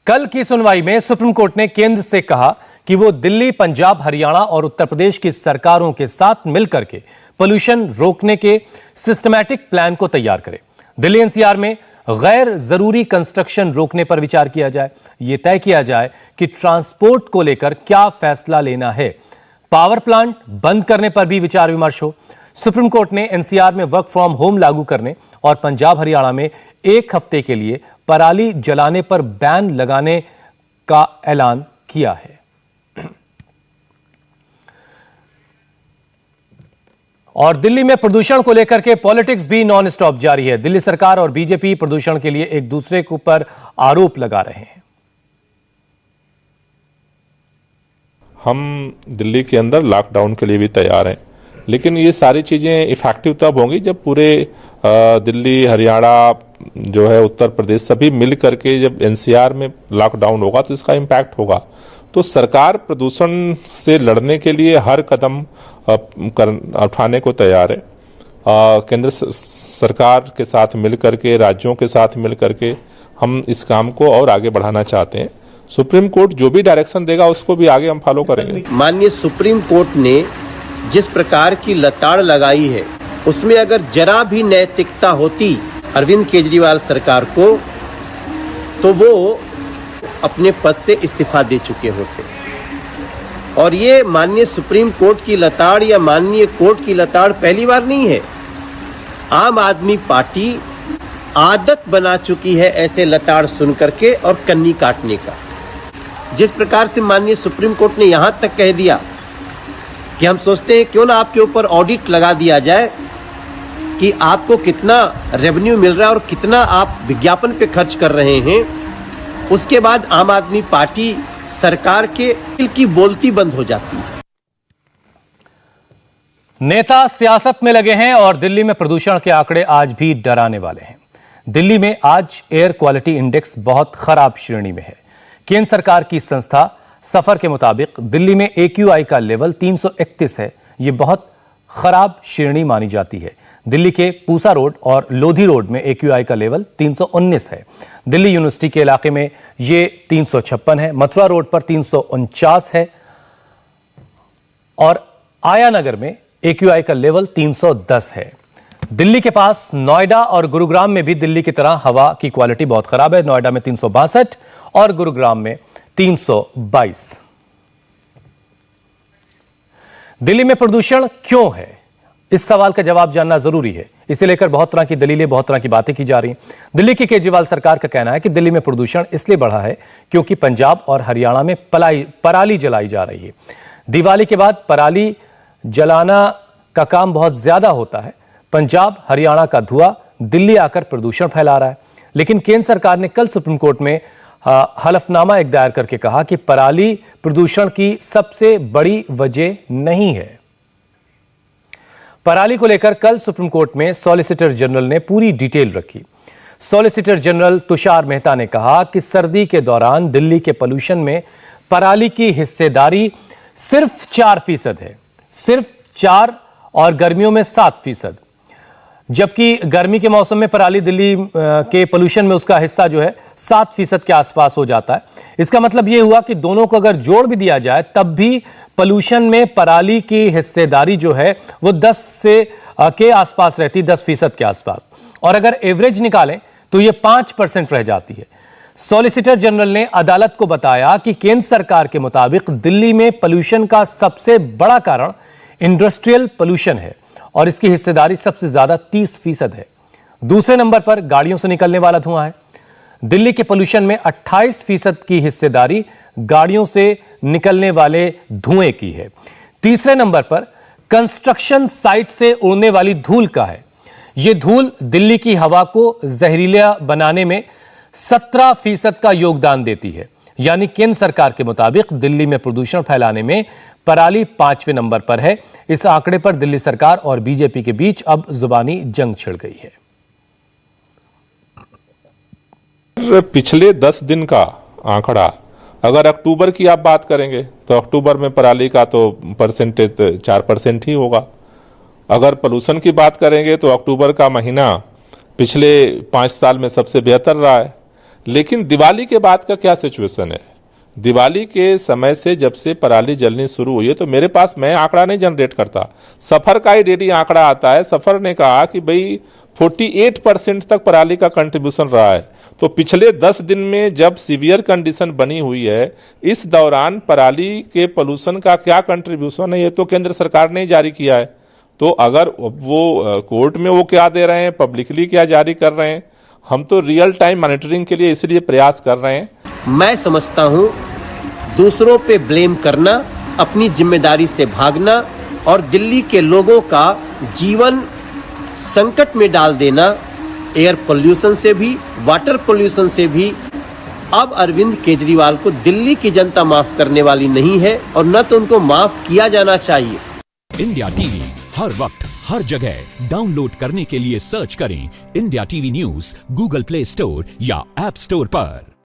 कल की सुनवाई में सुप्रीम कोर्ट ने केंद्र से कहा कि वो दिल्ली, पंजाब, हरियाणा और उत्तर प्रदेश की सरकारों के साथ मिलकर के पोल्यूशन रोकने के सिस्टमैटिक प्लान को तैयार करे। दिल्ली एनसीआर में गैर जरूरी कंस्ट्रक्शन रोकने पर विचार किया जाए। यह तय किया जाए कि ट्रांसपोर्ट को लेकर क्या फैसला लेना है। पावर प्लांट बंद करने पर भी विचार विमर्श हो। सुप्रीम कोर्ट ने एनसीआर में वर्क फ्रॉम होम लागू करने और पंजाब, हरियाणा में 1 हफ्ते के लिए पराली जलाने पर बैन लगाने का ऐलान किया है। और दिल्ली में प्रदूषण को लेकर के पॉलिटिक्स भी नॉन स्टॉप जारी है। दिल्ली सरकार और बीजेपी प्रदूषण के लिए एक दूसरे के ऊपर आरोप लगा रहे हैं। हम दिल्ली के अंदर लॉकडाउन के लिए भी तैयार हैं, लेकिन ये सारी चीजें इफेक्टिव तब होंगी जब पूरे दिल्ली, हरियाणा जो है, उत्तर प्रदेश सभी मिल करके जब एनसीआर में लॉकडाउन होगा तो इसका इम्पैक्ट होगा। तो सरकार प्रदूषण से लड़ने के लिए हर कदम उठाने को तैयार है। केंद्र सरकार के साथ मिल करके, राज्यों के साथ मिल करके हम इस काम को और आगे बढ़ाना चाहते हैं। सुप्रीम कोर्ट जो भी डायरेक्शन देगा उसको भी आगे हम फॉलो करेंगे। माननीय सुप्रीम कोर्ट ने जिस प्रकार की लताड़ लगाई है, उसमें अगर जरा भी नैतिकता होती अरविंद केजरीवाल सरकार को, तो वो अपने पद से इस्तीफा दे चुके होते। और ये माननीय सुप्रीम कोर्ट की लताड़ या माननीय कोर्ट की लताड़ पहली बार नहीं है। आम आदमी पार्टी आदत बना चुकी है ऐसे लताड़ सुन करके और कन्नी काटने का। जिस प्रकार से माननीय सुप्रीम कोर्ट ने यहां तक कह दिया कि हम सोचते हैं क्यों ना आपके ऊपर ऑडिट लगा दिया जाए कि आपको कितना रेवेन्यू मिल रहा है और कितना आप विज्ञापन पे खर्च कर रहे हैं। उसके बाद आम आदमी पार्टी सरकार के दिल की बोलती बंद हो जाती है। नेता सियासत में लगे हैं और दिल्ली में प्रदूषण के आंकड़े आज भी डराने वाले हैं। दिल्ली में आज एयर क्वालिटी इंडेक्स बहुत खराब श्रेणी में है। केंद्र सरकार की संस्था सफर के मुताबिक दिल्ली में AQI का लेवल 331 है। यह बहुत खराब श्रेणी मानी जाती है। दिल्ली के पूसा रोड और लोधी रोड में AQI का लेवल 319 है। दिल्ली यूनिवर्सिटी के इलाके में यह 356 है। मथुरा रोड पर 349 है और आया नगर में AQI का लेवल 310 है। दिल्ली के पास नोएडा और गुरुग्राम में भी दिल्ली की तरह हवा की क्वालिटी बहुत खराब है। नोएडा में 362 और गुरुग्राम में 322। दिल्ली में प्रदूषण क्यों है, इस सवाल का जवाब जानना जरूरी है। इसे लेकर बहुत तरह की दलीलें, बहुत तरह की बातें की जा रही हैं। दिल्ली की केजरीवाल सरकार का कहना है कि दिल्ली में प्रदूषण इसलिए बढ़ा है क्योंकि पंजाब और हरियाणा में पराली जलाई जा रही है। दिवाली के बाद पराली जलाना का काम बहुत ज्यादा होता है। पंजाब, हरियाणा का धुआं दिल्ली आकर प्रदूषण फैला रहा है। लेकिन केंद्र सरकार ने कल सुप्रीम कोर्ट में हलफनामा एक दायर करके कहा कि पराली प्रदूषण की सबसे बड़ी वजह नहीं है। पराली को लेकर कल सुप्रीम कोर्ट में सॉलिसिटर जनरल ने पूरी डिटेल रखी। सॉलिसिटर जनरल तुषार मेहता ने कहा कि सर्दी के दौरान दिल्ली के पोल्यूशन में पराली की हिस्सेदारी सिर्फ 4% है, सिर्फ 4, और गर्मियों में 7%। जबकि गर्मी के मौसम में पराली दिल्ली के पोल्यूशन में उसका हिस्सा जो है 7% के आसपास हो जाता है। इसका मतलब यह हुआ कि दोनों को अगर जोड़ भी दिया जाए तब भी पोल्यूशन में पराली की हिस्सेदारी जो है वो 10 के आसपास रहती, 10% के आसपास। और अगर एवरेज निकालें तो यह 5% रह जाती है। सॉलिसिटर जनरल ने अदालत को बताया कि केंद्र सरकार के मुताबिक दिल्ली में पोल्यूशन का सबसे बड़ा कारण इंडस्ट्रियल पोल्यूशन है और इसकी हिस्सेदारी सबसे ज्यादा 30% है। दूसरे नंबर पर गाड़ियों से निकलने वाला धुआं है। दिल्ली के पोल्यूशन में 28% की हिस्सेदारी गाड़ियों से निकलने वाले धुएं की है। तीसरे नंबर पर कंस्ट्रक्शन साइट से उड़ने वाली धूल का है। यह धूल दिल्ली की हवा को जहरीला बनाने में 17% का योगदान देती है। यानी केंद्र सरकार के मुताबिक दिल्ली में प्रदूषण फैलाने में पराली 5वें नंबर पर है। इस आंकड़े पर दिल्ली सरकार और बीजेपी के बीच अब जुबानी जंग छिड़ गई है। पिछले 10 दिन का आंकड़ा, अगर अक्टूबर की आप बात करेंगे तो अक्टूबर में पराली का तो परसेंटेज 4% ही होगा। अगर पोल्यूशन की बात करेंगे तो अक्टूबर का महीना पिछले 5 साल में सबसे बेहतर रहा है। लेकिन दिवाली के बाद का क्या सिचुएशन है? दिवाली के समय से जब से पराली जलनी शुरू हुई है, तो मेरे पास मैं आंकड़ा नहीं जनरेट करता, सफर का ही डेली आंकड़ा आता है। सफर ने कहा कि भाई 48% तक पराली का कंट्रीब्यूशन रहा है। तो पिछले 10 दिन में जब सीवियर कंडीशन बनी हुई है, इस दौरान पराली के पोल्यूशन का क्या कंट्रीब्यूशन है, ये तो केंद्र सरकार ने जारी किया है। तो अगर वो कोर्ट में वो क्या दे रहे हैं, पब्लिकली क्या जारी कर रहे हैं, हम तो रियल टाइम मॉनिटरिंग के लिए इसलिए प्रयास कर रहे हैं। मैं समझता हूं दूसरों पे ब्लेम करना, अपनी जिम्मेदारी से भागना और दिल्ली के लोगों का जीवन संकट में डाल देना, एयर पोल्यूशन से भी, वाटर पोल्यूशन से भी, अब अरविंद केजरीवाल को दिल्ली की जनता माफ करने वाली नहीं है और न तो उनको माफ किया जाना चाहिए। इंडिया टीवी हर वक्त हर जगह डाउनलोड करने के लिए सर्च करें India TV news Google play store या ऐप स्टोर पर।